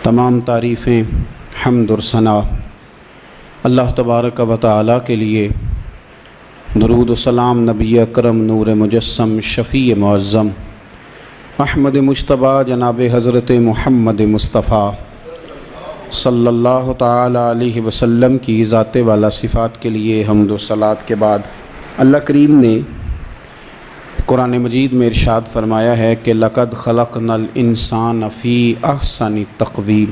تمام تعریفیں حمد اور ثنا اللہ تبارک و تعالی کے لیے، درود و سلام نبی اکرم نور مجسم شفیع معظم احمد مجتبیٰ جناب حضرت محمد مصطفیٰ صلی اللہ تعالی علیہ وسلم کی ذات والا صفات کے لیے حمد و صلات کے بعد اللہ کریم نے قرآن مجید میں ارشاد فرمایا ہے کہ لقد خلقنا الانسان فی احسن تقویم،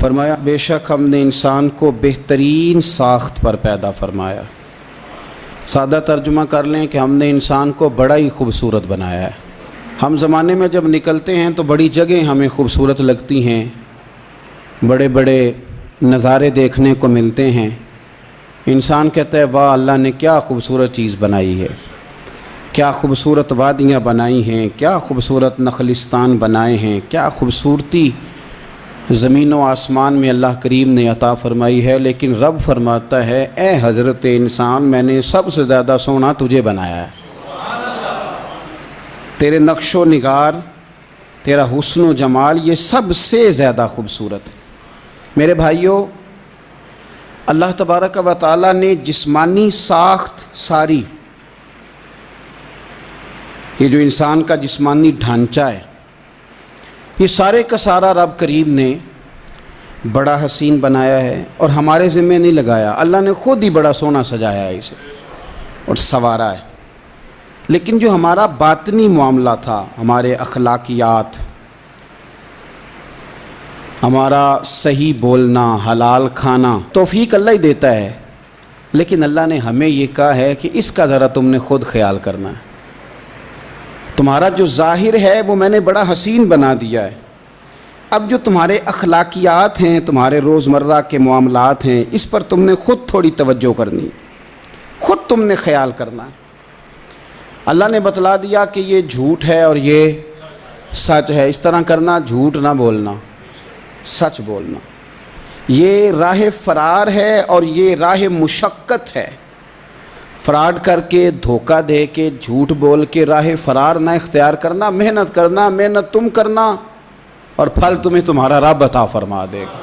فرمایا بے شک ہم نے انسان کو بہترین ساخت پر پیدا فرمایا۔ سادہ ترجمہ کر لیں کہ ہم نے انسان کو بڑا ہی خوبصورت بنایا ہے۔ ہم زمانے میں جب نکلتے ہیں تو بڑی جگہیں ہمیں خوبصورت لگتی ہیں، بڑے بڑے نظارے دیکھنے کو ملتے ہیں۔ انسان کہتا ہے واہ اللہ نے کیا خوبصورت چیز بنائی ہے، کیا خوبصورت وادیاں بنائی ہیں، کیا خوبصورت نخلستان بنائے ہیں، کیا خوبصورتی زمین و آسمان میں اللہ کریم نے عطا فرمائی ہے۔ لیکن رب فرماتا ہے اے حضرت انسان، میں نے سب سے زیادہ سونا تجھے بنایا ہے۔ تیرے نقش و نگار، تیرا حسن و جمال یہ سب سے زیادہ خوبصورت ہے۔ میرے بھائیوں، اللہ تبارک و تعالی نے جسمانی ساخت ساری، یہ جو انسان کا جسمانی ڈھانچہ ہے، یہ سارے کا سارا رب کریم نے بڑا حسین بنایا ہے اور ہمارے ذمہ نہیں لگایا۔ اللہ نے خود ہی بڑا سونا سجایا ہے اسے اور سنوارا ہے۔ لیکن جو ہمارا باطنی معاملہ تھا، ہمارے اخلاقیات، ہمارا صحیح بولنا، حلال کھانا، توفیق اللہ ہی دیتا ہے، لیکن اللہ نے ہمیں یہ کہا ہے کہ اس کا ذرا تم نے خود خیال کرنا ہے۔ تمہارا جو ظاہر ہے وہ میں نے بڑا حسین بنا دیا ہے، اب جو تمہارے اخلاقیات ہیں، تمہارے روزمرہ کے معاملات ہیں، اس پر تم نے خود تھوڑی توجہ کرنی، خود تم نے خیال کرنا ہے۔ اللہ نے بتلا دیا کہ یہ جھوٹ ہے اور یہ سچ ہے، اس طرح کرنا، جھوٹ نہ بولنا، سچ بولنا۔ یہ راہ فرار ہے اور یہ راہ مشقت ہے۔ فراڈ کر کے، دھوکہ دے کے، جھوٹ بول کے راہ فرار نہ اختیار کرنا، محنت کرنا، محنت تم کرنا اور پھل تمہیں تمہارا رب عطا فرما دے گا۔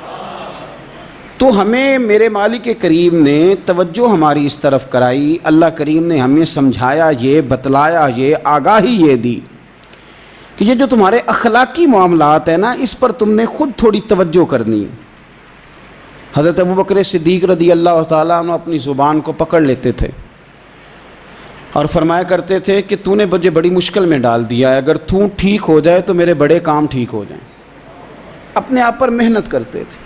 تو ہمیں میرے مالک کریم نے توجہ ہماری اس طرف کرائی، اللہ کریم نے ہمیں سمجھایا، یہ بتلایا، یہ آگاہی یہ دی کہ یہ جو تمہارے اخلاقی معاملات ہیں نا، اس پر تم نے خود تھوڑی توجہ کرنی ہے۔ حضرت ابوبکر صدیق رضی اللہ تعالیٰ عنہ اپنی زبان کو پکڑ لیتے تھے اور فرمایا کرتے تھے کہ تو نے مجھے بڑی مشکل میں ڈال دیا ہے، اگر تو ٹھیک ہو جائے تو میرے بڑے کام ٹھیک ہو جائیں۔ اپنے آپ پر محنت کرتے تھے۔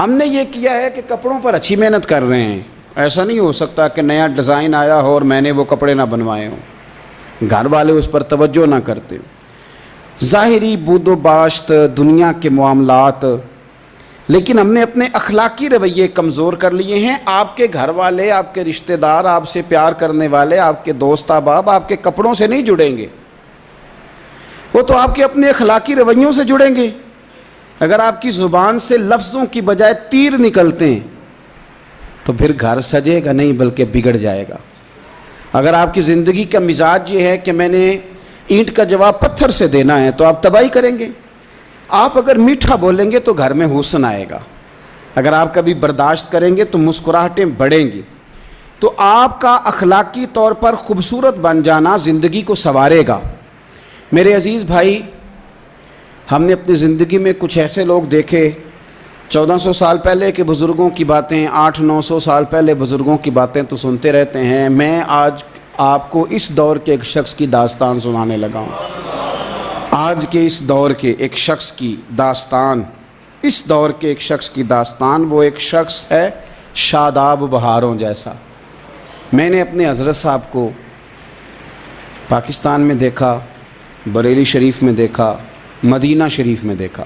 ہم نے یہ کیا ہے کہ کپڑوں پر اچھی محنت کر رہے ہیں، ایسا نہیں ہو سکتا کہ نیا ڈیزائن آیا ہو اور میں نے وہ کپڑے نہ بنوائے ہوں، گھر والے اس پر توجہ نہ کرتے۔ ظاہری بود و باشت، دنیا کے معاملات، لیکن ہم نے اپنے اخلاقی رویے کمزور کر لیے ہیں۔ آپ کے گھر والے، آپ کے رشتہ دار، آپ سے پیار کرنے والے، آپ کے دوست احباب آپ کے کپڑوں سے نہیں جڑیں گے، وہ تو آپ کے اپنے اخلاقی رویوں سے جڑیں گے۔ اگر آپ کی زبان سے لفظوں کی بجائے تیر نکلتے ہیں تو پھر گھر سجے گا نہیں بلکہ بگڑ جائے گا۔ اگر آپ کی زندگی کا مزاج یہ ہے کہ میں نے اینٹ کا جواب پتھر سے دینا ہے تو آپ تباہی کریں گے۔ آپ اگر میٹھا بولیں گے تو گھر میں حسن آئے گا، اگر آپ کبھی برداشت کریں گے تو مسکراہٹیں بڑھیں گی۔ تو آپ کا اخلاقی طور پر خوبصورت بن جانا زندگی کو سنوارے گا۔ میرے عزیز بھائی، ہم نے اپنی زندگی میں کچھ ایسے لوگ دیکھے، 1400 سال پہلے کے بزرگوں کی باتیں، 800-900 سال پہلے بزرگوں کی باتیں تو سنتے رہتے ہیں۔ میں آج آپ کو اس دور کے ایک شخص کی داستان سنانے لگا ہوں۔ آج کے اس دور کے ایک شخص کی داستان، اس دور کے ایک شخص کی داستان، وہ ایک شخص ہے شاداب بہاروں جیسا۔ میں نے اپنے حضرت صاحب کو پاکستان میں دیکھا، بریلی شریف میں دیکھا، مدینہ شریف میں دیکھا۔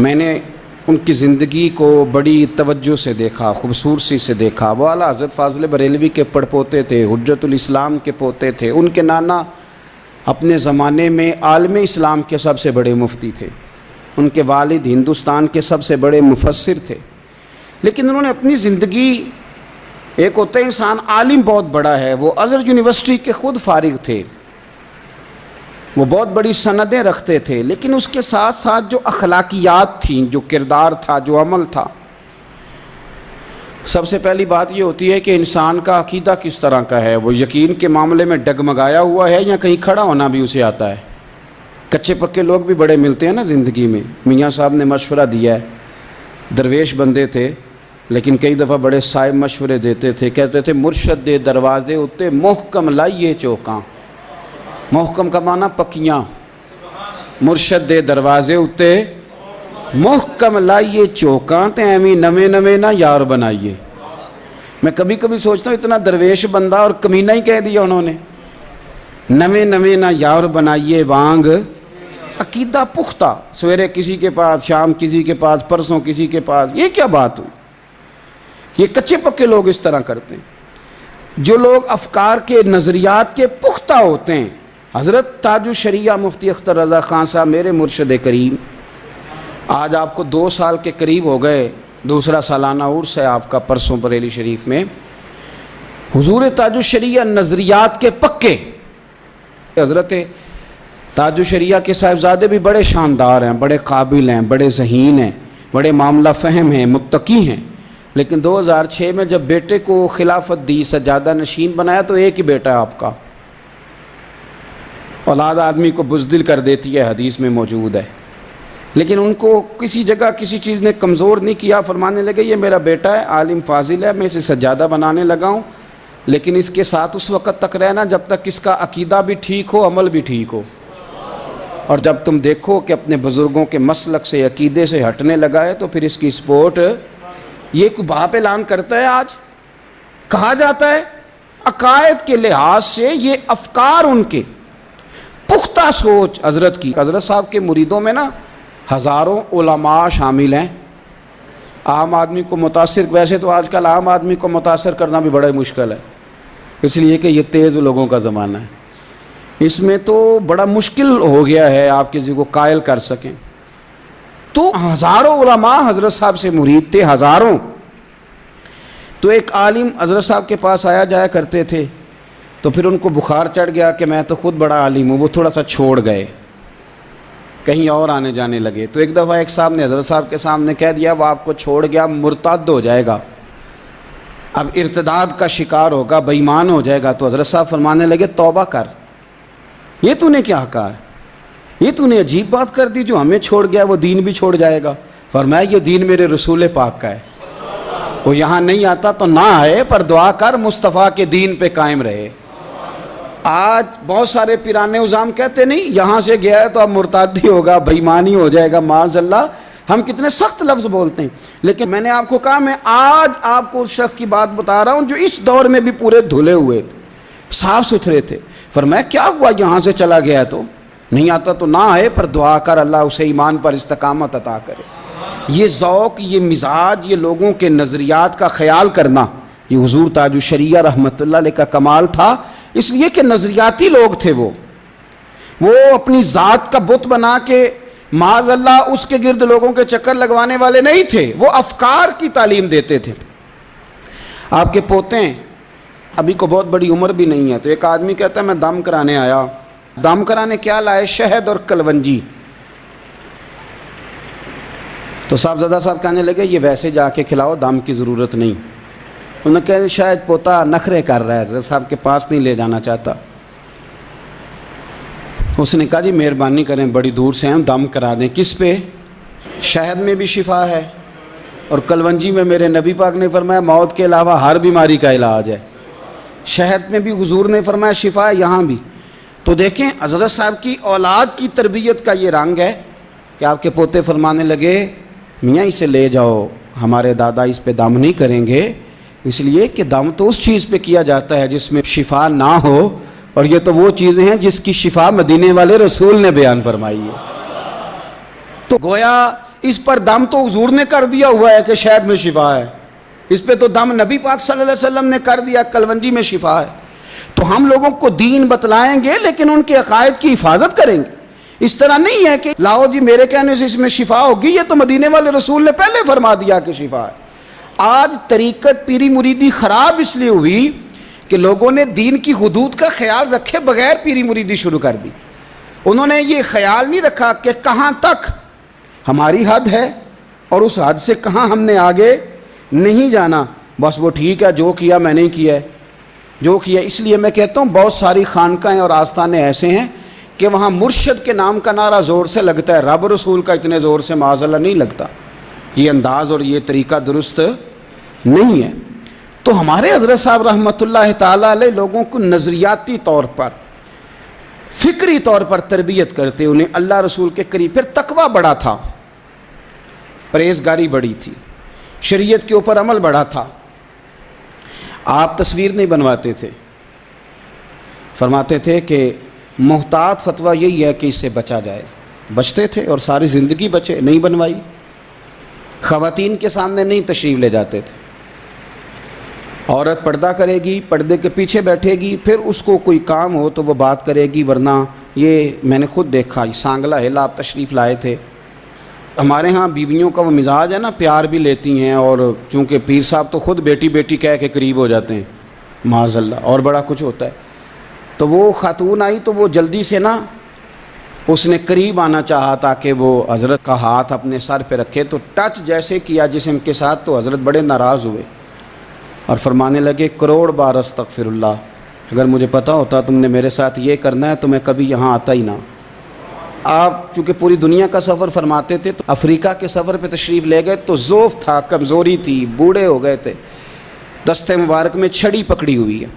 میں نے ان کی زندگی کو بڑی توجہ سے دیکھا، خوبصورتی سے دیکھا۔ وہ اعلیٰ حضرت فاضل بریلوی کے پڑپوتے تھے، حجت الاسلام کے پوتے تھے۔ ان کے نانا اپنے زمانے میں عالم اسلام کے سب سے بڑے مفتی تھے، ان کے والد ہندوستان کے سب سے بڑے مفسر تھے۔ لیکن انہوں نے اپنی زندگی، ایک ہوتا ہے انسان عالم بہت بڑا ہے، وہ ازہر یونیورسٹی کے خود فارغ تھے، وہ بہت بڑی سندیں رکھتے تھے، لیکن اس کے ساتھ ساتھ جو اخلاقیات تھیں، جو کردار تھا، جو عمل تھا، سب سے پہلی بات یہ ہوتی ہے کہ انسان کا عقیدہ کس طرح کا ہے، وہ یقین کے معاملے میں ڈگمگایا ہوا ہے یا کہیں کھڑا ہونا بھی اسے آتا ہے۔ کچے پکے لوگ بھی بڑے ملتے ہیں نا زندگی میں۔ میاں صاحب نے مشورہ دیا ہے، درویش بندے تھے لیکن کئی دفعہ بڑے صائب مشورے دیتے تھے، کہتے تھے مرشد دے دروازے اتے محکم لائیے چوکاں۔ محکم کا معنی پکیاں، مرشد دے دروازے اتے محکم لائیے چوکاں تے ایویں نویں نویں نہ یار بنائیے۔ میں کبھی کبھی سوچتا ہوں اتنا درویش بندہ اور کمینہ ہی کہہ دیا انہوں نے، نویں نویں نہ یار بنائیے وانگ عقیدہ پختہ، سویرے کسی کے پاس، شام کسی کے پاس، پرسوں کسی کے پاس، یہ کیا بات ہوئی؟ یہ کچے پکے لوگ اس طرح کرتے ہیں۔ جو لوگ افکار کے، نظریات کے پختہ ہوتے ہیں، حضرت تاج الشریعہ مفتی اختر رضا خان صاحب میرے مرشد کریم، آج آپ کو 2 سال کے قریب ہو گئے، دوسرا سالانہ عرس ہے آپ کا پرسوں بریلی شریف میں۔ حضور تاج الشریعہ نظریات کے پکے، حضرت تاج الشریعہ کے صاحبزادے بھی بڑے شاندار ہیں، بڑے قابل ہیں، بڑے ذہین ہیں، بڑے معاملہ فہم ہیں، متقی ہیں، لیکن 2006 میں جب بیٹے کو خلافت دی، سجادہ نشین بنایا، تو ایک ہی بیٹا ہے آپ کا۔ اولاد آدمی کو بزدل کر دیتی ہے، حدیث میں موجود ہے، لیکن ان کو کسی جگہ کسی چیز نے کمزور نہیں کیا۔ فرمانے لگے یہ میرا بیٹا ہے، عالم فاضل ہے، میں اسے سجادہ بنانے لگا ہوں، لیکن اس کے ساتھ اس وقت تک رہنا جب تک اس کا عقیدہ بھی ٹھیک ہو، عمل بھی ٹھیک ہو، اور جب تم دیکھو کہ اپنے بزرگوں کے مسلک سے، عقیدے سے ہٹنے لگا ہے، تو پھر اس کی سپورٹ۔ یہ کوئی باپ اعلان کرتا ہے، آج کہا جاتا ہے عقائد کے لحاظ سے یہ افکار ان کے پختہ سوچ حضرت کی۔ حضرت صاحب کے مریدوں میں نا ہزاروں علماء شامل ہیں۔ عام آدمی کو متاثر، ویسے تو آج کل عام آدمی کو متاثر کرنا بھی بڑا مشکل ہے، اس لیے کہ یہ تیز لوگوں کا زمانہ ہے، اس میں تو بڑا مشکل ہو گیا ہے آپ کسی کو قائل کر سکیں۔ تو ہزاروں علماء حضرت صاحب سے مرید تھے، ہزاروں۔ تو ایک عالم حضرت صاحب کے پاس آیا جایا کرتے تھے، تو پھر ان کو بخار چڑھ گیا کہ میں تو خود بڑا عالم ہوں، وہ تھوڑا سا چھوڑ گئے، کہیں اور آنے جانے لگے۔ تو ایک دفعہ ایک صاحب نے حضرت صاحب کے سامنے کہہ دیا وہ آپ کو چھوڑ گیا، مرتد ہو جائے گا، اب ارتداد کا شکار ہوگا، بے ایمان ہو جائے گا۔ تو حضرت صاحب فرمانے لگے توبہ کر، یہ تو نے کیا کہا ہے، یہ تو نے عجیب بات کر دی، جو ہمیں چھوڑ گیا وہ دین بھی چھوڑ جائے گا۔ فرمایا یہ دین میرے رسول پاک کا ہے، وہ یہاں نہیں آتا تو نہ آئے، پر دعا کر مصطفیٰ کے دین پہ قائم رہے۔ آج بہت سارے پیرانے عظام کہتے نہیں یہاں سے گیا ہے تو اب مرتدی ہوگا، بے ایمانی ہو جائے گا، معاذ اللہ۔ ہم کتنے سخت لفظ بولتے ہیں، لیکن میں نے آپ کو کہا میں آج آپ کو اس شخص کی بات بتا رہا ہوں جو اس دور میں بھی پورے دھلے ہوئے صاف ستھرے تھے۔ فرمایا کیا ہوا یہاں سے چلا گیا تو نہیں آتا تو نہ آئے، پر دعا کر اللہ اسے ایمان پر استقامت عطا کرے۔ یہ ذوق، یہ مزاج، یہ لوگوں کے نظریات کا خیال کرنا، یہ حضور تاج الشریعہ رحمۃ اللہ علیہ کا کمال تھا، اس لیے کہ نظریاتی لوگ تھے۔ وہ اپنی ذات کا بت بنا کے معاذ اللہ اس کے گرد لوگوں کے چکر لگوانے والے نہیں تھے، وہ افکار کی تعلیم دیتے تھے۔ آپ کے پوتے ہیں، ابھی کو بہت بڑی عمر بھی نہیں ہے، تو ایک آدمی کہتا ہے میں دم کرانے آیا۔ دم کرانے کیا لائے؟ شہد اور کلونجی۔ تو صاحبزادہ صاحب کہنے لگے یہ ویسے جا کے کھلاؤ، دم کی ضرورت نہیں۔ انہوں نے کہا شاید پوتا نخرے کر رہا ہے، حضرت صاحب کے پاس نہیں لے جانا چاہتا۔ اس نے کہا جی مہربانی کریں، بڑی دور سے ہم دم کرا دیں۔ کس پہ؟ شہد میں بھی شفا ہے اور کلونجی میں میرے نبی پاک نے فرمایا موت کے علاوہ ہر بیماری کا علاج ہے۔ شہد میں بھی حضور نے فرمایا شفا ہے، یہاں بھی۔ تو دیکھیں حضرت صاحب کی اولاد کی تربیت کا یہ رنگ ہے کہ آپ کے پوتے فرمانے لگے میاں اسے لے جاؤ، ہمارے دادا اس پہ دم نہیں کریں گے، اس لیے کہ دم تو اس چیز پہ کیا جاتا ہے جس میں شفا نہ ہو، اور یہ تو وہ چیزیں ہیں جس کی شفا مدینے والے رسول نے بیان فرمائی ہے۔ تو گویا اس پر دم تو حضور نے کر دیا ہوا ہے کہ شہد میں شفا ہے، اس پہ تو دم نبی پاک صلی اللہ علیہ وسلم نے کر دیا، کلونجی میں شفا ہے۔ تو ہم لوگوں کو دین بتلائیں گے لیکن ان کے عقائد کی حفاظت کریں گے۔ اس طرح نہیں ہے کہ لاؤ جی میرے کہنے سے اس میں شفا ہوگی، یہ تو مدینے والے رسول نے پہلے فرما دیا کہ شفا ہے۔ آج طریقت پیری مریدی خراب اس لیے ہوئی کہ لوگوں نے دین کی حدود کا خیال رکھے بغیر پیری مریدی شروع کر دی۔ انہوں نے یہ خیال نہیں رکھا کہ کہاں تک ہماری حد ہے اور اس حد سے کہاں ہم نے آگے نہیں جانا، بس وہ ٹھیک ہے جو کیا میں نے کیا ہے جو کیا۔ اس لیے میں کہتا ہوں بہت ساری خانقاہیں اور آستانے ایسے ہیں کہ وہاں مرشد کے نام کا نعرہ زور سے لگتا ہے، رب رسول کا اتنے زور سے معاذ اللہ نہیں لگتا۔ یہ انداز اور یہ طریقہ درست نہیں ہے۔ تو ہمارے حضرت صاحب رحمۃ اللہ تعالیٰ علیہ لوگوں کو نظریاتی طور پر، فکری طور پر تربیت کرتے، انہیں اللہ رسول کے قریب، پھر تقویٰ بڑا تھا، پرہیزگاری بڑی تھی، شریعت کے اوپر عمل بڑا تھا۔ آپ تصویر نہیں بنواتے تھے، فرماتے تھے کہ محتاط فتویٰ یہی ہے کہ اس سے بچا جائے، بچتے تھے اور ساری زندگی بچے، نہیں بنوائی۔ خواتین کے سامنے نہیں تشریف لے جاتے تھے، عورت پردہ کرے گی، پردے کے پیچھے بیٹھے گی، پھر اس کو کوئی کام ہو تو وہ بات کرے گی، ورنہ یہ میں نے خود دیکھا، سانگلا ہیلا آپ تشریف لائے تھے۔ ہمارے ہاں بیویوں کا وہ مزاج ہے نا، پیار بھی لیتی ہیں، اور چونکہ پیر صاحب تو خود بیٹی بیٹی کہہ کے قریب ہو جاتے ہیں معاذ اللہ، اور بڑا کچھ ہوتا ہے۔ تو وہ خاتون آئی تو وہ جلدی سے نا اس نے قریب آنا چاہا تاکہ وہ حضرت کا ہاتھ اپنے سر پہ رکھے، تو ٹچ جیسے کیا جسم کے ساتھ تو حضرت بڑے ناراض ہوئے اور فرمانے لگے کروڑ بار استغفر اللہ، اگر مجھے پتا ہوتا تم نے میرے ساتھ یہ کرنا ہے تو میں کبھی یہاں آتا ہی نہ۔ آپ چونکہ پوری دنیا کا سفر فرماتے تھے تو افریقہ کے سفر پہ تشریف لے گئے تو ضعف تھا، کمزوری تھی، بوڑھے ہو گئے تھے، دستے مبارک میں چھڑی پکڑی ہوئی ہے۔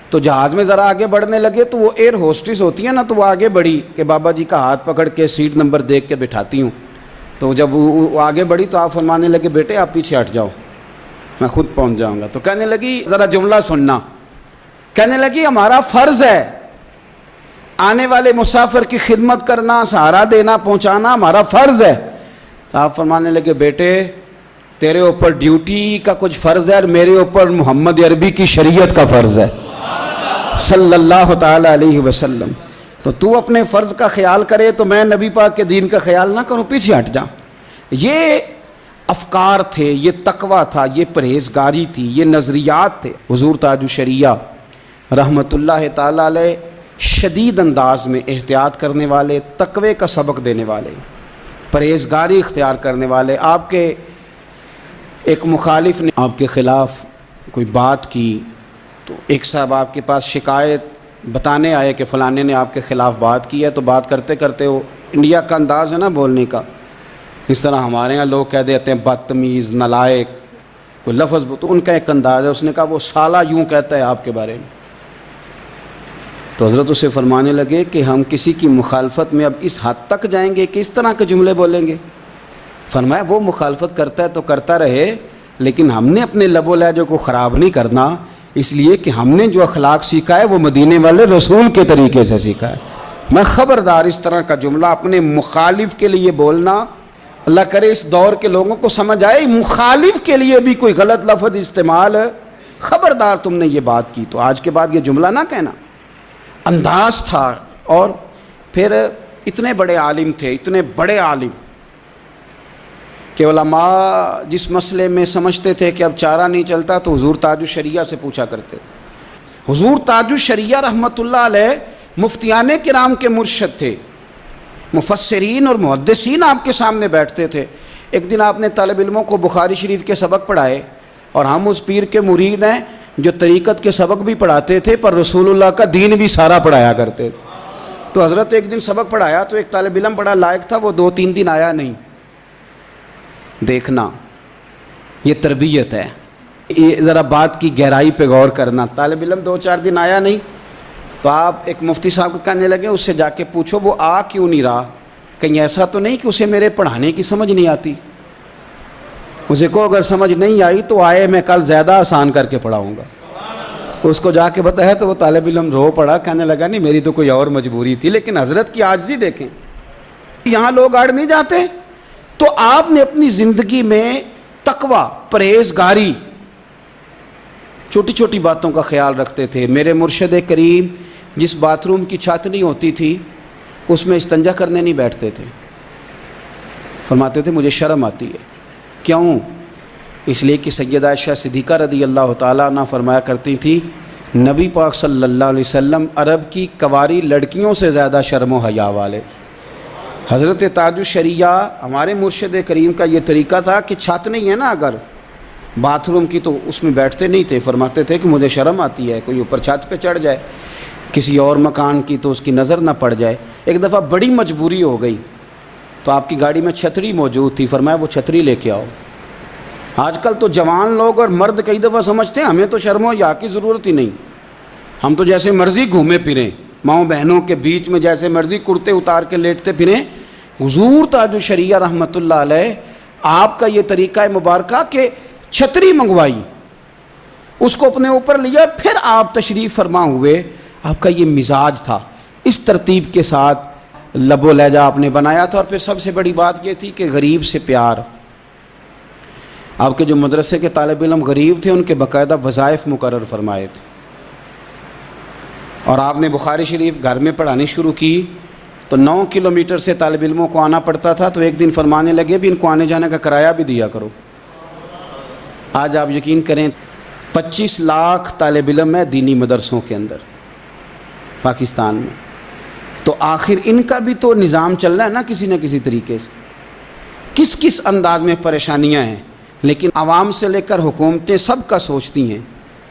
تو جہاز میں ذرا آگے بڑھنے لگے تو وہ ایئر ہوسٹس ہوتی ہیں نا، تو وہ آگے بڑھی کہ بابا جی کا ہاتھ پکڑ کے سیٹ نمبر دیکھ کے بٹھاتی ہوں۔ تو جب وہ آگے بڑھی تو آپ فرمانے لگے بیٹے آپ پیچھے ہٹ جاؤ، میں خود پہنچ جاؤں گا۔ تو کہنے لگی ذرا جملہ سننا، کہنے لگی ہمارا فرض ہے آنے والے مسافر کی خدمت کرنا، سہارا دینا، پہنچانا ہمارا فرض ہے۔ تو آپ فرمانے لگے بیٹے تیرے اوپر ڈیوٹی کا کچھ فرض ہے اور میرے اوپر محمد عربی کی شریعت کا فرض ہے صلی اللہ تعالی علیہ وسلم۔ تو اپنے فرض کا خیال کرے تو میں نبی پاک کے دین کا خیال نہ کروں، پیچھے ہٹ جا۔ یہ افکار تھے، یہ تقویٰ تھا، یہ پرہیزگاری تھی، یہ نظریات تھے۔ حضور تاج الشریعہ رحمۃ اللہ تعالی علیہ شدید انداز میں احتیاط کرنے والے، تقوی کا سبق دینے والے، پرہیزگاری اختیار کرنے والے۔ آپ کے ایک مخالف نے آپ کے خلاف کوئی بات کی تو ایک صاحب آپ کے پاس شکایت بتانے آئے کہ فلانے نے آپ کے خلاف بات کی ہے، تو بات کرتے کرتے وہ انڈیا کا انداز ہے نا بولنے کا، اس طرح ہمارے ہاں لوگ کہہ دیتے ہیں بدتمیز، نالائق، کوئی لفظ، تو ان کا ایک انداز ہے۔ اس نے کہا وہ سالہ یوں کہتا ہے آپ کے بارے میں۔ تو حضرت اسے فرمانے لگے کہ ہم کسی کی مخالفت میں اب اس حد تک جائیں گے کہ اس طرح کے جملے بولیں گے؟ فرمایا وہ مخالفت کرتا ہے تو کرتا رہے، لیکن ہم نے اپنے لب و لہجے کو خراب نہیں کرنا، اس لیے کہ ہم نے جو اخلاق سیکھا ہے وہ مدینے والے رسول کے طریقے سے سیکھا ہے۔ میں خبردار اس طرح کا جملہ اپنے مخالف کے لیے بولنا، اللہ کرے اس دور کے لوگوں کو سمجھ آئے مخالف کے لیے بھی کوئی غلط لفظ استعمال، خبردار تم نے یہ بات کی تو آج کے بعد یہ جملہ نہ کہنا۔ انداز تھا۔ اور پھر اتنے بڑے عالم تھے، اتنے بڑے عالم کہ علماء جس مسئلے میں سمجھتے تھے کہ اب چارہ نہیں چلتا تو حضور تاج الشریعہ سے پوچھا کرتے تھے۔ حضور تاج الشریعہ رحمۃ اللہ علیہ مفتیان کرام کے مرشد تھے، مفسرین اور محدثین آپ کے سامنے بیٹھتے تھے۔ ایک دن آپ نے طالب علموں کو بخاری شریف کے سبق پڑھائے، اور ہم اس پیر کے مرید ہیں جو طریقت کے سبق بھی پڑھاتے تھے پر رسول اللہ کا دین بھی سارا پڑھایا کرتے تھے۔ تو حضرت ایک دن سبق پڑھایا تو ایک طالب علم بڑا لائق تھا، وہ 2-3 دن آیا نہیں۔ دیکھنا یہ تربیت ہے، یہ ذرا بات کی گہرائی پہ غور کرنا۔ طالب علم 2-4 دن آیا نہیں تو آپ ایک مفتی صاحب کو کہنے لگے اس سے جا کے پوچھو وہ آ کیوں نہیں رہا، کہیں ایسا تو نہیں کہ اسے میرے پڑھانے کی سمجھ نہیں آتی؟ اسے کو اگر سمجھ نہیں آئی تو آئے، میں کل زیادہ آسان کر کے پڑھاؤں گا۔ اس کو جا کے بتایا تو وہ طالب علم رو پڑا، کہنے لگا نہیں میری تو کوئی اور مجبوری تھی۔ لیکن حضرت کی عاجزی دیکھیں، یہاں لوگ اڑ نہیں جاتے۔ تو آپ نے اپنی زندگی میں تقویٰ، پرہیزگاری، چھوٹی چھوٹی باتوں کا خیال رکھتے تھے۔ میرے مرشد کریم جس باتھ روم کی چھت نہیں ہوتی تھی اس میں استنجا کرنے نہیں بیٹھتے تھے، فرماتے تھے مجھے شرم آتی ہے۔ کیوں؟ اس لیے کہ سیدہ عائشہ صدیقہ رضی اللہ تعالیٰ عنہ فرمایا کرتی تھی نبی پاک صلی اللہ علیہ وسلم عرب کی کواری لڑکیوں سے زیادہ شرم و حیا والے. حضرت تاج الشریعہ ہمارے مرشد کریم کا یہ طریقہ تھا کہ چھت نہیں ہے نا اگر باتھ روم کی تو اس میں بیٹھتے نہیں تھے. فرماتے تھے کہ مجھے شرم آتی ہے کوئی اوپر چھت پہ چڑھ جائے, کسی اور مکان کی تو اس کی نظر نہ پڑ جائے. ایک دفعہ بڑی مجبوری ہو گئی تو آپ کی گاڑی میں چھتری موجود تھی, فرمایا وہ چھتری لے کے آؤ. آج کل تو جوان لوگ اور مرد کئی دفعہ سمجھتے ہیں ہمیں تو شرم و حیا کی ضرورت ہی نہیں, ہم تو جیسے مرضی گھومے پھریں, ماؤں بہنوں کے بیچ میں جیسے مرضی کرتے اتار کے لیٹتے پھریں. حضور تاج الشریعہ رحمۃ اللہ علیہ آپ کا یہ طریقہ مبارکہ کہ چھتری منگوائی, اس کو اپنے اوپر لیا, پھر آپ تشریف فرما ہوئے. آپ کا یہ مزاج تھا, اس ترتیب کے ساتھ لب و لہجہ آپ نے بنایا تھا. اور پھر سب سے بڑی بات یہ تھی کہ غریب سے پیار. آپ کے جو مدرسے کے طالب علم غریب تھے ان کے باقاعدہ وظائف مقرر فرمائے تھے, اور آپ نے بخاری شریف گھر میں پڑھانی شروع کی تو 9 کلومیٹر سے طالب علموں کو آنا پڑتا تھا. تو ایک دن فرمانے لگے بھی ان کو آنے جانے کا کرایہ بھی دیا کرو. آج آپ یقین کریں 25 لاکھ طالب علم ہے دینی مدرسوں کے اندر پاکستان میں. تو آخر ان کا بھی تو نظام چل رہا ہے نا کسی نہ کسی طریقے سے. کس کس انداز میں پریشانیاں ہیں, لیکن عوام سے لے کر حکومتیں سب کا سوچتی ہیں,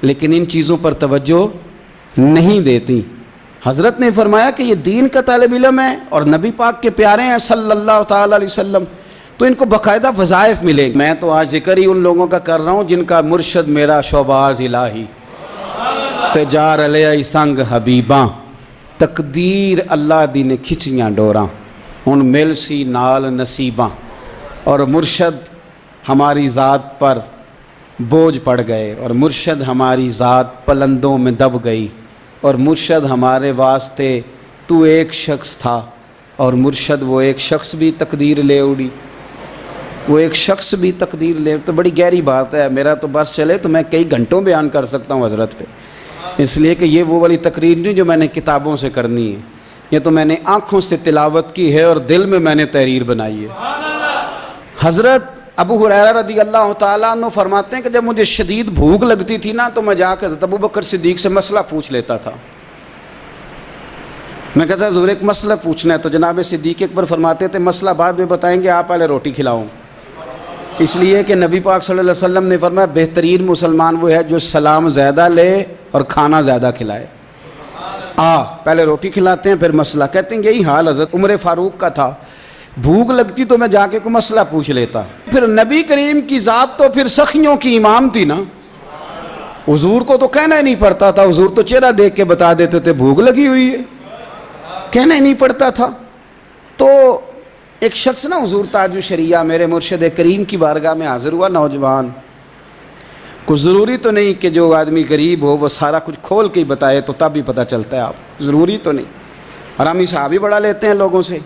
لیکن ان چیزوں پر توجہ نہیں دیتی. حضرت نے فرمایا کہ یہ دین کا طالب علم ہے اور نبی پاک کے پیارے ہیں صلی اللہ تعالی علیہ وسلم, تو ان کو باقاعدہ وظائف ملے. میں تو آج ذکر ہی ان لوگوں کا کر رہا ہوں جن کا مرشد میرا شوباز الہی, تجار علیہ سنگ حبیباں, تقدیر اللہ دی نے کھچیاں ڈوراں, ہن مل سی نال نصیباں. اور مرشد ہماری ذات پر بوجھ پڑ گئے, اور مرشد ہماری ذات پلندوں میں دب گئی, اور مرشد ہمارے واسطے تو ایک شخص تھا, اور مرشد وہ ایک شخص بھی تقدیر لے اڑی, وہ ایک شخص بھی تقدیر لے. تو بڑی گہری بات ہے, میرا تو بس چلے تو میں کئی گھنٹوں بیان کر سکتا ہوں حضرت پہ, اس لیے کہ یہ وہ والی تقریر نہیں جو میں نے کتابوں سے کرنی ہے, یہ تو میں نے آنکھوں سے تلاوت کی ہے اور دل میں میں نے تحریر بنائی ہے. حضرت ابو ہریرہ رضی اللہ تعالیٰ عنہ فرماتے ہیں کہ جب مجھے شدید بھوک لگتی تھی نا تو میں جا کر ابو بکر صدیق سے مسئلہ پوچھ لیتا تھا. میں کہتا حضور ایک مسئلہ پوچھنا ہے, تو جناب صدیق اکبر فرماتے تھے مسئلہ بعد میں بتائیں گے, آپ پہلے روٹی کھلاؤں. اس لیے کہ نبی پاک صلی اللہ علیہ وسلم نے فرمایا بہترین مسلمان وہ ہے جو سلام زیادہ لے اور کھانا زیادہ کھلائے. پہلے روٹی کھلاتے ہیں پھر مسئلہ. کہتے ہیں یہی حال حضرت عمر فاروق کا تھا, بھوک لگتی تو میں جا کے کوئی مسئلہ پوچھ لیتا. پھر نبی کریم کی ذات تو پھر سخیوں کی امام تھی نا, حضور کو تو کہنا ہی نہیں پڑتا تھا, حضور تو چہرہ دیکھ کے بتا دیتے تھے بھوک لگی ہوئی ہے, کہنا ہی نہیں پڑتا تھا. تو ایک شخص نا حضور تاج الشریعہ میرے مرشد کریم کی بارگاہ میں حاضر ہوا, نوجوان. کچھ ضروری تو نہیں کہ جو آدمی غریب ہو وہ سارا کچھ کھول کے ہی بتائے تو تب بھی پتہ چلتا ہے, آپ ضروری تو نہیں. اور ہم حساب ہی بڑا لیتے ہیں لوگوں سے,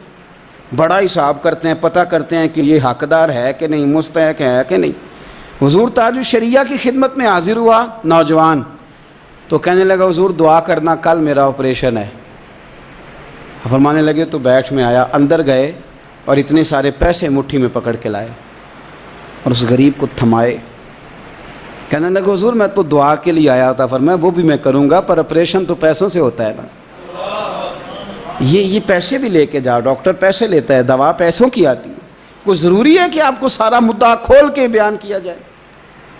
بڑا حساب کرتے ہیں, پتہ کرتے ہیں کہ یہ حقدار ہے کہ نہیں, مستحق ہے کہ نہیں. حضور تاج الشریعہ کی خدمت میں حاضر ہوا نوجوان, تو کہنے لگا حضور دعا کرنا کل میرا آپریشن ہے. فرمانے لگے تو بیٹھ میں آیا, اندر گئے اور اتنے سارے پیسے مٹھی میں پکڑ کے لائے اور اس غریب کو تھمائے. کہنے لگا حضور میں تو دعا کے لیے آیا تھا. فرمایا وہ بھی میں کروں گا پر آپریشن تو پیسوں سے ہوتا ہے نا, یہ پیسے بھی لے کے جاؤ, ڈاکٹر پیسے لیتا ہے, دوا پیسوں کی آتی ہے. کوئی ضروری ہے کہ آپ کو سارا مدعا کھول کے بیان کیا جائے,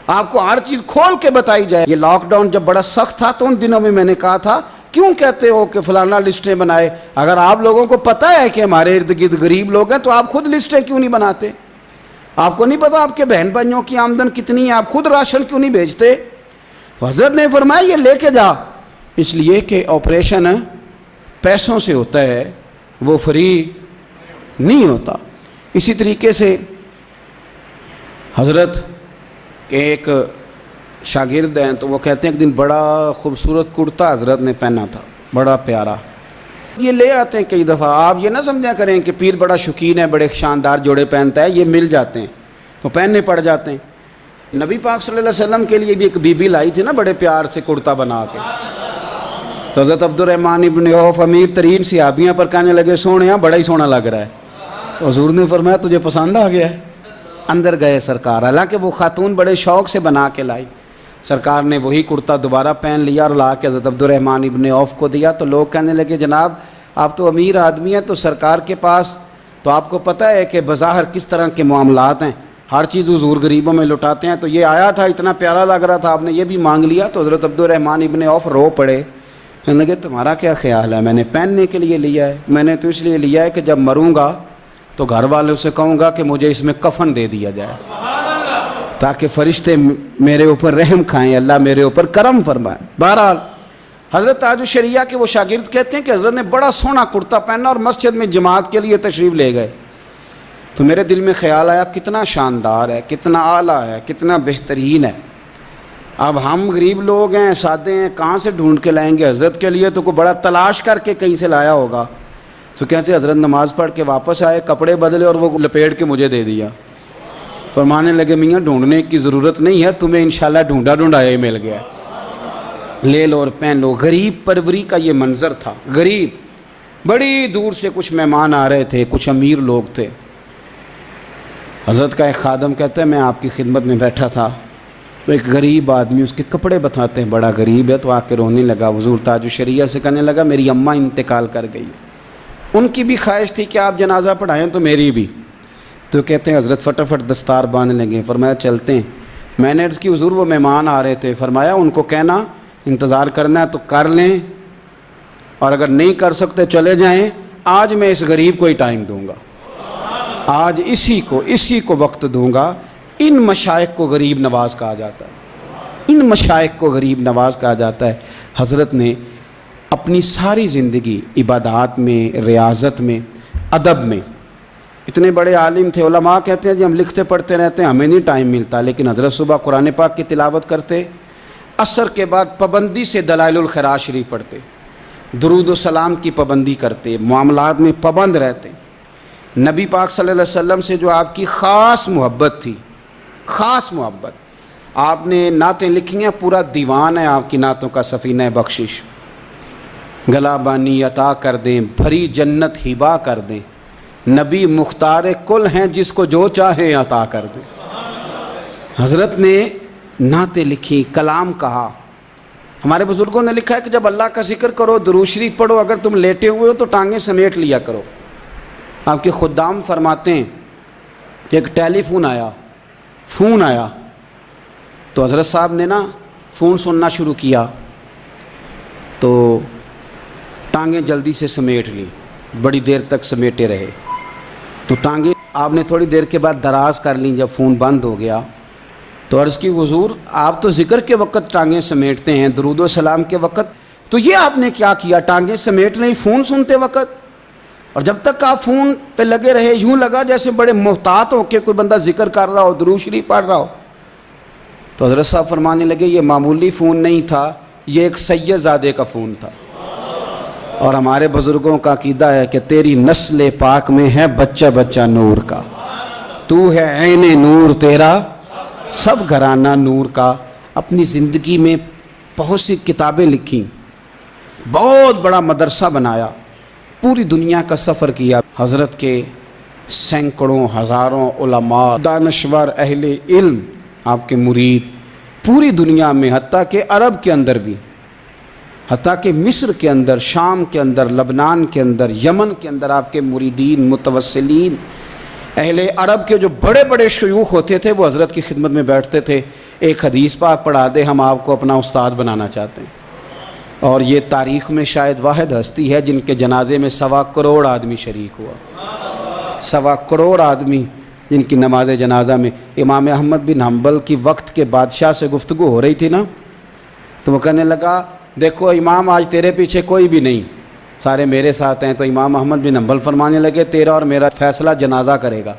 آپ کو ہر چیز کھول کے بتائی جائے. یہ لاک ڈاؤن جب بڑا سخت تھا تو ان دنوں میں نے کہا تھا کیوں کہتے ہو کہ فلانا لسٹیں بنائے, اگر آپ لوگوں کو پتہ ہے کہ ہمارے ارد گرد غریب لوگ ہیں تو آپ خود لسٹیں کیوں نہیں بناتے؟ آپ کو نہیں پتا آپ کے بہن بھائیوں کی آمدن کتنی ہے, آپ خود راشن کیوں نہیں بھیجتے؟ حضرت نے فرمایا یہ لے کے جا, اس لیے کہ آپریشن پیسوں سے ہوتا ہے, وہ فری نہیں ہوتا. اسی طریقے سے حضرت کے ایک شاگرد ہیں تو وہ کہتے ہیں ایک دن بڑا خوبصورت کرتا حضرت نے پہنا تھا, بڑا پیارا. یہ لے آتے ہیں کئی دفعہ, آپ یہ نہ سمجھا کریں کہ پیر بڑا شوقین ہے, بڑے شاندار جوڑے پہنتا ہے, یہ مل جاتے ہیں تو پہننے پڑ جاتے ہیں. نبی پاک صلی اللہ علیہ وسلم کے لیے بھی ایک بی بی لائی تھی نا بڑے پیار سے کرتا بنا کے, تو حضرت عبد الرحمن ابن عوف امیر ترین صحابیوں پر کہنے لگے سونے بڑا ہی سونا لگ رہا ہے. تو حضور نے فرمایا تجھے پسند آ گیا ہے. اندر گئے سرکار, حالانکہ وہ خاتون بڑے شوق سے بنا کے لائی. سرکار نے وہی کرتا دوبارہ پہن لیا اور لا کے حضرت عبدالرحمن ابن عوف کو دیا. تو لوگ کہنے لگے جناب آپ تو امیر آدمی ہیں, تو سرکار کے پاس تو آپ کو پتہ ہے کہ بظاہر کس طرح کے معاملات ہیں, ہر چیز حضور غریبوں میں لٹاتے ہیں, تو یہ آیا تھا اتنا پیارا لگ رہا تھا, آپ نے یہ بھی مانگ لیا. تو حضرت عبدالرحمن ابن عوف رو پڑے, کہنے لگے تمہارا کیا خیال ہے, میں نے پہننے کے لیے لیا ہے, میں نے تو اس لیے لیا ہے کہ جب مروں گا تو گھر والوں سے کہوں گا کہ مجھے اس میں کفن دے دیا جائے, تاکہ فرشتے میرے اوپر رحم کھائیں, اللہ میرے اوپر کرم فرمائے. بہرحال حضرت تاج الشریعہ کے وہ شاگرد کہتے ہیں کہ حضرت نے بڑا سونا کرتا پہنا اور مسجد میں جماعت کے لیے تشریف لے گئے. تو میرے دل میں خیال آیا کتنا شاندار ہے, کتنا اعلیٰ ہے, کتنا بہترین ہے. اب ہم غریب لوگ ہیں, سادے ہیں, کہاں سے ڈھونڈ کے لائیں گے حضرت کے لیے, تو کوئی بڑا تلاش کر کے کہیں سے لایا ہوگا. تو کہتے حضرت نماز پڑھ کے واپس آئے, کپڑے بدلے اور وہ لپیٹ کے مجھے دے دیا. فرمانے لگے میاں ڈھونڈنے کی ضرورت نہیں ہے, تمہیں انشاءاللہ ڈھونڈا ڈھونڈایا ہی مل گیا, لے لو اور پہن لو. غریب پروری کا یہ منظر تھا. غریب, بڑی دور سے کچھ مہمان آ رہے تھے, کچھ امیر لوگ تھے. حضرت کا ایک خادم کہتا ہے میں آپ کی خدمت میں بیٹھا تھا, تو ایک غریب آدمی, اس کے کپڑے بتاتے ہیں بڑا غریب ہے, تو آ کے رونے لگا. حضور تاج الشریعہ سے کہنے لگا میری اماں انتقال کر گئی, ان کی بھی خواہش تھی کہ آپ جنازہ پڑھائیں, تو میری بھی. تو کہتے ہیں حضرت فٹافٹ دستار باندھنے لگے. فرمایا چلتے ہیں. میں نے عرض کی حضور وہ مہمان آ رہے تھے, فرمایا ان کو کہنا انتظار کرنا ہے تو کر لیں, اور اگر نہیں کر سکتے چلے جائیں. آج میں اس غریب کو ہی ٹائم دوں گا, آج اسی کو وقت دوں گا. ان مشائخ کو غریب نواز کہا جاتا ہے, ان مشائخ کو غریب نواز کہا جاتا ہے. حضرت نے اپنی ساری زندگی عبادات میں, ریاضت میں, ادب میں, اتنے بڑے عالم تھے. علماء کہتے ہیں جی ہم لکھتے پڑھتے رہتے ہیں, ہمیں نہیں ٹائم ملتا, لیکن حضرت صبح قرآن پاک کی تلاوت کرتے, عصر کے بعد پابندی سے دلائل الخیرات شریف پڑھتے, درود و سلام کی پابندی کرتے, معاملات میں پابند رہتے. نبی پاک صلی اللہ علیہ وسلم سے جو آپ کی خاص محبت تھی, خاص محبت, آپ نے نعتیں لکھی ہیں, پورا دیوان ہے آپ کی نعتوں کا, سفینہ بخشش. گلا بانی عطا کر دیں, بھری جنت ہبا کر دیں, نبی مختار کل ہیں جس کو جو چاہے عطا کر دیں. حضرت نے نعتیں لکھی, کلام کہا. ہمارے بزرگوں نے لکھا ہے کہ جب اللہ کا ذکر کرو, درود شریف پڑھو, اگر تم لیٹے ہوئے ہو تو ٹانگیں سمیٹ لیا کرو. آپ کے خدام فرماتے ہیں کہ ایک ٹیلی فون آیا, تو حضرت صاحب نے نا فون سننا شروع کیا, تو ٹانگیں جلدی سے سمیٹ لی, بڑی دیر تک سمیٹے رہے. تو ٹانگیں آپ نے تھوڑی دیر کے بعد دراز کر لیں. جب فون بند ہو گیا تو عرض کی حضور آپ تو ذکر کے وقت ٹانگیں سمیٹتے ہیں, درود و سلام کے وقت, تو یہ آپ نے کیا کیا, ٹانگیں سمیٹ لیں فون سنتے وقت. اور جب تک آپ فون پہ لگے رہے, یوں لگا جیسے بڑے محتاط ہو کے کوئی بندہ ذکر کر رہا ہو, درود شریف پڑھ رہا ہو. تو حضرت صاحب فرمانے لگے یہ معمولی فون نہیں تھا, یہ ایک سید زادے کا فون تھا. اور ہمارے بزرگوں کا عقیدہ ہے کہ تیری نسل پاک میں ہے بچہ بچہ نور کا, تو ہے عین نور, تیرا سب گھرانہ نور کا. اپنی زندگی میں بہت سی کتابیں لکھیں, بہت بڑا مدرسہ بنایا, پوری دنیا کا سفر کیا. حضرت کے سینکڑوں ہزاروں علماء, دانشور, اہل علم, آپ کے مرید پوری دنیا میں, حتیٰ کہ عرب کے اندر بھی, حتیٰ کہ مصر کے اندر, شام کے اندر, لبنان کے اندر, یمن کے اندر آپ کے مریدین, متوسلین, اہل عرب کے جو بڑے بڑے شیوخ ہوتے تھے وہ حضرت کی خدمت میں بیٹھتے تھے. ایک حدیث پاک پڑھا دے, ہم آپ کو اپنا استاد بنانا چاہتے ہیں. اور یہ تاریخ میں شاید واحد ہستی ہے جن کے جنازے میں 1.25 کروڑ آدمی شریک ہوا, 1.25 کروڑ آدمی جن کی نماز جنازہ میں. امام احمد بن حنبل کی وقت کے بادشاہ سے گفتگو ہو رہی تھی نا, تو وہ کہنے لگا دیکھو امام آج تیرے پیچھے کوئی بھی نہیں, سارے میرے ساتھ ہیں. تو امام احمد بن حنبل فرمانے لگے تیرا اور میرا فیصلہ جنازہ کرے گا,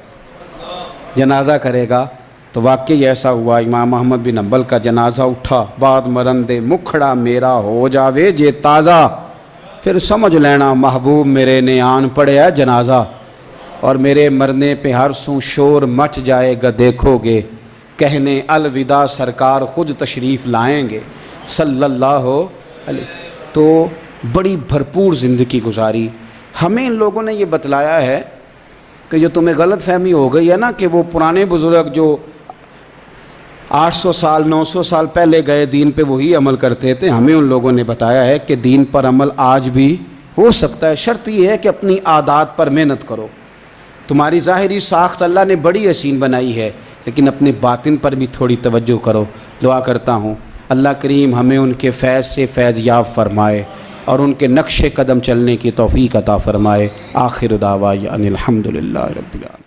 جنازہ کرے گا. تو واقعی ایسا ہوا, امام احمد بن حنبل کا جنازہ اٹھا. بعد مرندے مکھڑا میرا ہو جاوے جے تازہ, پھر سمجھ لینا محبوب میرے نے آن پڑیا جنازہ. اور میرے مرنے پہ ہر سوں شور مچ جائے گا, دیکھو گے کہنے الوداع سرکار خود تشریف لائیں گے صلی اللہ علیہ. تو بڑی بھرپور زندگی گزاری. ہمیں ان لوگوں نے یہ بتلایا ہے کہ جو تمہیں غلط فہمی ہو گئی ہے نا کہ وہ پرانے بزرگ جو 800 سال 900 سال پہلے گئے دین پہ وہی عمل کرتے تھے. ہمیں ان لوگوں نے بتایا ہے کہ دین پر عمل آج بھی ہو سکتا ہے. شرط یہ ہے کہ اپنی عادات پر محنت کرو. تمہاری ظاہری ساخت اللہ نے بڑی حسین بنائی ہے، لیکن اپنے باطن پر بھی تھوڑی توجہ کرو. دعا کرتا ہوں اللہ کریم ہمیں ان کے فیض سے فیض یاب فرمائے اور ان کے نقش قدم چلنے کی توفیق عطا فرمائے. آخر دعوانا ان الحمد للہ رب العالمین.